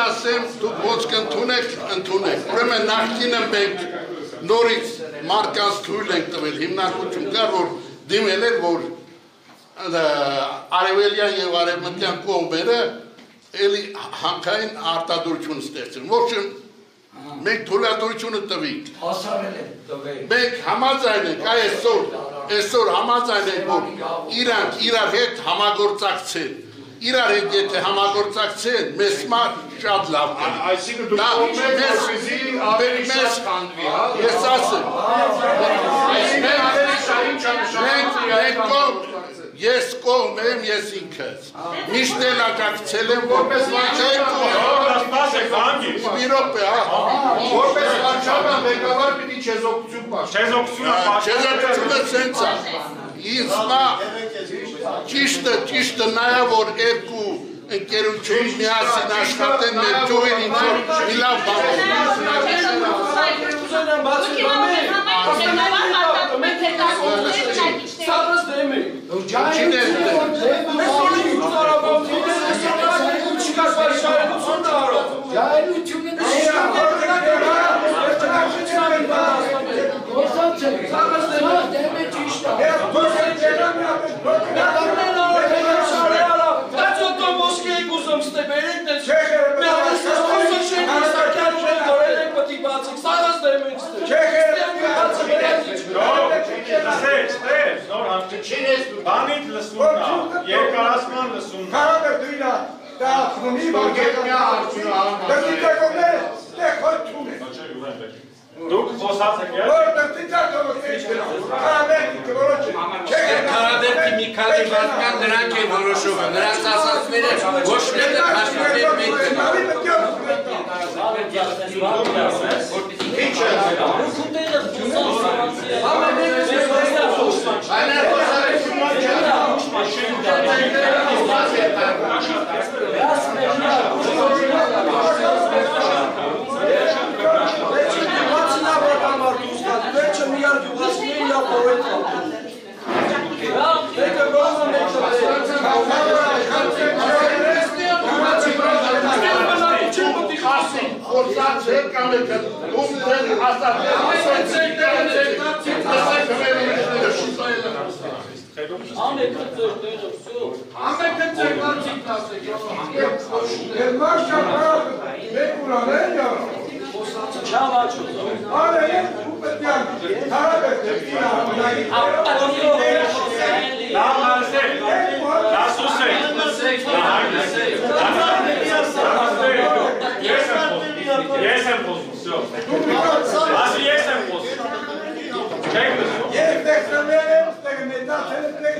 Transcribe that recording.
ասեմ, դուք ոչ կընդունեք, ուրեմն նախկինը մենք նորից մարդկանց թույլ ենք տվել, հիմնակություն կար, որ դիմել էր, որ արևելյան և արևմտյան կողմերը էլի հանքային արտադրություն ստեղծեն, ոչմ մենք թույլատվությունը տվինք, մենք համաձայն ենք, այսօր համաձայն ենք, որ իրանք իրար հետ համագործակցեն, իրար հետ եթե համագործակցեն, մեզ մար շատ լավ կան։ Այսինքն դուք կողմեք, որպեսզի ավելի շատ քանդվի, հա։ Ես ասեմ։ Ես կողմ եմ, ես ինքս։ Միշտ էլ աջակցել եմ, որպես մի րոպե, որպես վարչական ղեկավար պիտի չեզոքություն պաշտպան։ Չեզոքությունը սենց է։ Ինձ մա ճիշտը նայա, որ երկու ընկերություն միասին աշխատեն մեր ջոհին ինձ մի լավ Բանիտ լսումն է, երկարասման լսումն է։ Կարողը դույնա, դա խնումի բարգետնյա արդյունը համար։ Դրտիտակոներ, դեղ խոյթում է։ Դուք խոսացեք է։ Որ դրտիտակոներ Կարադերքի մի քանի մարդկան նրանք են որոշումը, նրանց ասածները ոչ մեկը հաշվարկել մենք Ես եմ խոսում, всё։ Ասի ես եմ խոսում։ Չեք լսում։ Եվ տեքնոներ եմ, ստեղ մետացել եմ, տեղ